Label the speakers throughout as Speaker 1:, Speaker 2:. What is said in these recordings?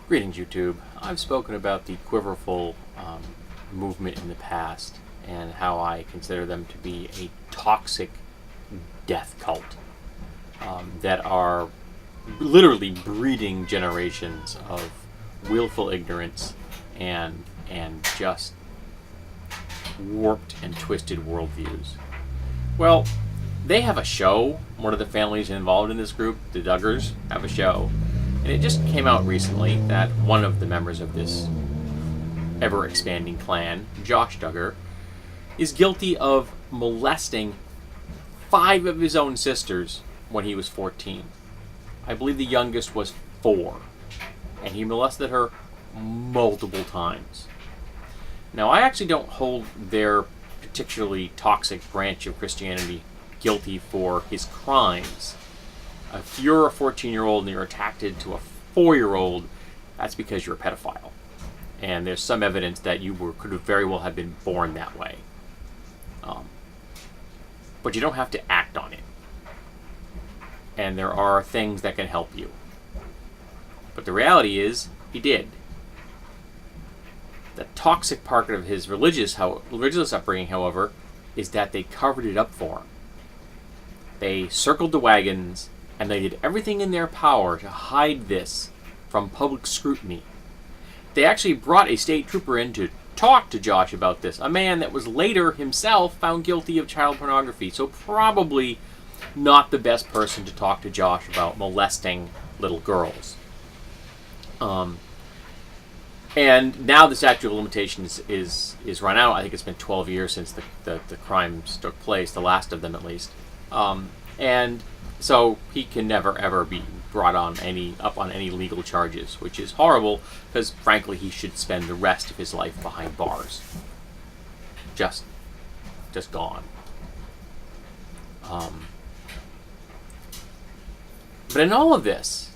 Speaker 1: Greetings, YouTube. I've spoken about the Quiverfull movement in the past and how I consider them to be a toxic death cult that are literally breeding generations of willful ignorance and just warped and twisted worldviews. Well, they have a show. One of the families involved in this group, the Duggars, have a show. And it just came out recently that one of the members of this ever-expanding clan, Josh Duggar, is guilty of molesting 5 of his own sisters when he was 14. I believe the youngest was 4. And he molested her multiple times. Now, I actually don't hold their particularly toxic branch of Christianity guilty for his crimes. If you're a 14-year-old and you're attracted to a 4-year-old, that's because you're a pedophile. And there's some evidence that could have very well have been born that way. But you don't have to act on it. And there are things that can help you. But the reality is, he did. The toxic part of his religious upbringing, however, is that they covered it up for him. They circled the wagons, and they did everything in their power to hide this from public scrutiny. They actually brought a state trooper in to talk to Josh about this, a man that was later himself found guilty of child pornography, so probably not the best person to talk to Josh about molesting little girls. And now the statute of limitations is run out. I think it's been 12 years since the crimes took place, the last of them at least. And so he can never ever be brought on any legal charges, which is horrible because frankly he should spend the rest of his life behind bars. Just gone. But in all of this,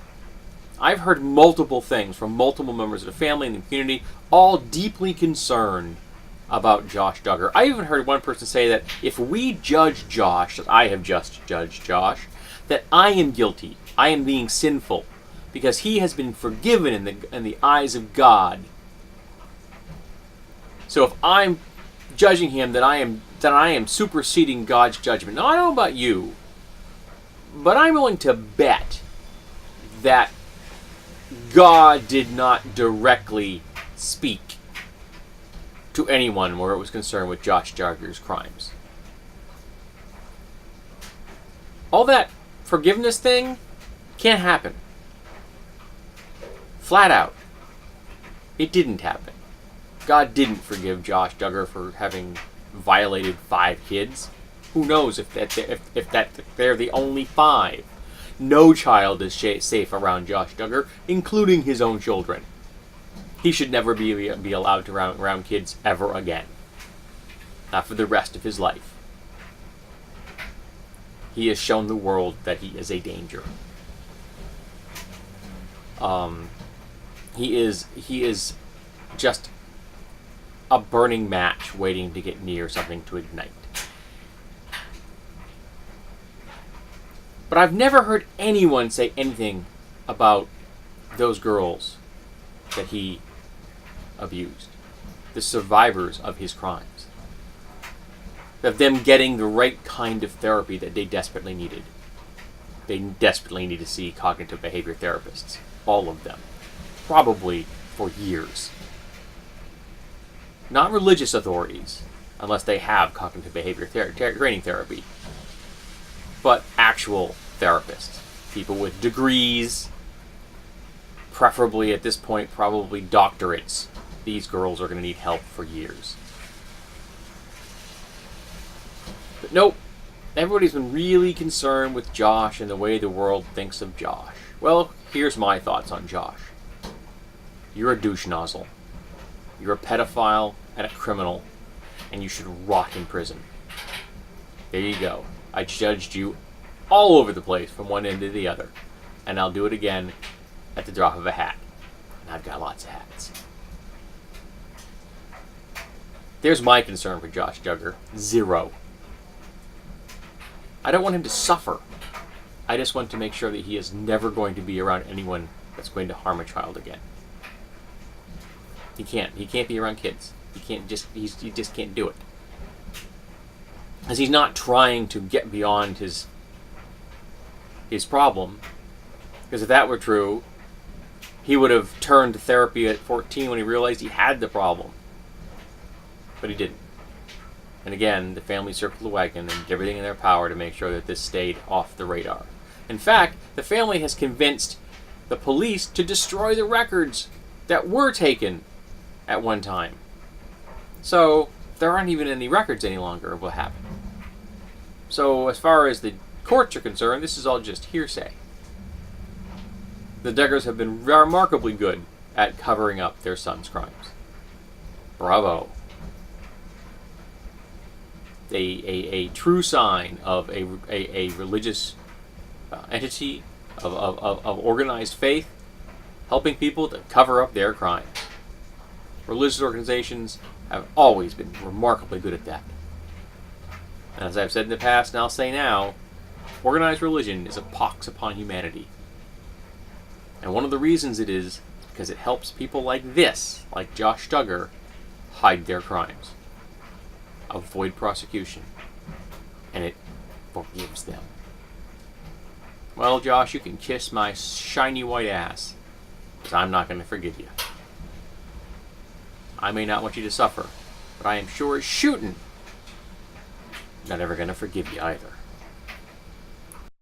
Speaker 1: I've heard multiple things from multiple members of the family and the community, all deeply concerned about Josh Duggar. I even heard one person say that if we judge Josh, that I have just judged Josh, that I am guilty. I am being sinful because he has been forgiven in the eyes of God. So if I'm judging him, that I am superseding God's judgment. Now I don't know about you, but I'm willing to bet that God did not directly speak to anyone where it was concerned with Josh Duggar's crimes. All that forgiveness thing can't happen. Flat out. It didn't happen. God didn't forgive Josh Duggar for having violated 5 kids. Who knows if they're the only 5. No child is safe around Josh Duggar, including his own children. He should never be allowed to around kids ever again. Not for the rest of his life. He has shown the world that he is a danger. He is just a burning match waiting to get near something to ignite. But I've never heard anyone say anything about those girls that he abused, the survivors of his crimes, of them getting the right kind of therapy that they desperately needed. They desperately need to see cognitive behavior therapists, all of them, probably for years. Not religious authorities, unless they have cognitive behavior training therapy, but actual therapists, people with degrees, preferably at this point, probably doctorates. These girls are going to need help for years. But nope, everybody's been really concerned with Josh and the way the world thinks of Josh. Well, here's my thoughts on Josh. You're a douche nozzle. You're a pedophile and a criminal, and you should rot in prison. There you go. I judged you all over the place from one end to the other. And I'll do it again at the drop of a hat. And I've got lots of hats. There's my concern for Josh Duggar. 0. I don't want him to suffer. I just want to make sure that he is never going to be around anyone that's going to harm a child again. He can't. He can't be around kids. He just can't do it. Because he's not trying to get beyond his problem. Because if that were true, he would have turned to therapy at 14 when he realized he had the problem. But he didn't. And again, the family circled the wagon and did everything in their power to make sure that this stayed off the radar. In fact, the family has convinced the police to destroy the records that were taken at one time. So, there aren't even any records any longer of what happened. So, as far as the courts are concerned, this is all just hearsay. The Duggars have been remarkably good at covering up their son's crimes. Bravo. A true sign of a religious entity, of organized faith, helping people to cover up their crimes. Religious organizations have always been remarkably good at that. And as I've said in the past, and I'll say now, organized religion is a pox upon humanity. And one of the reasons it is because it helps people like this, like Josh Duggar, hide their crimes, avoid prosecution, and it forgives them. Well, Josh, you can kiss my shiny white ass, because I'm not going to forgive you. I may not want you to suffer, but I am sure as shooting not ever going to forgive you either.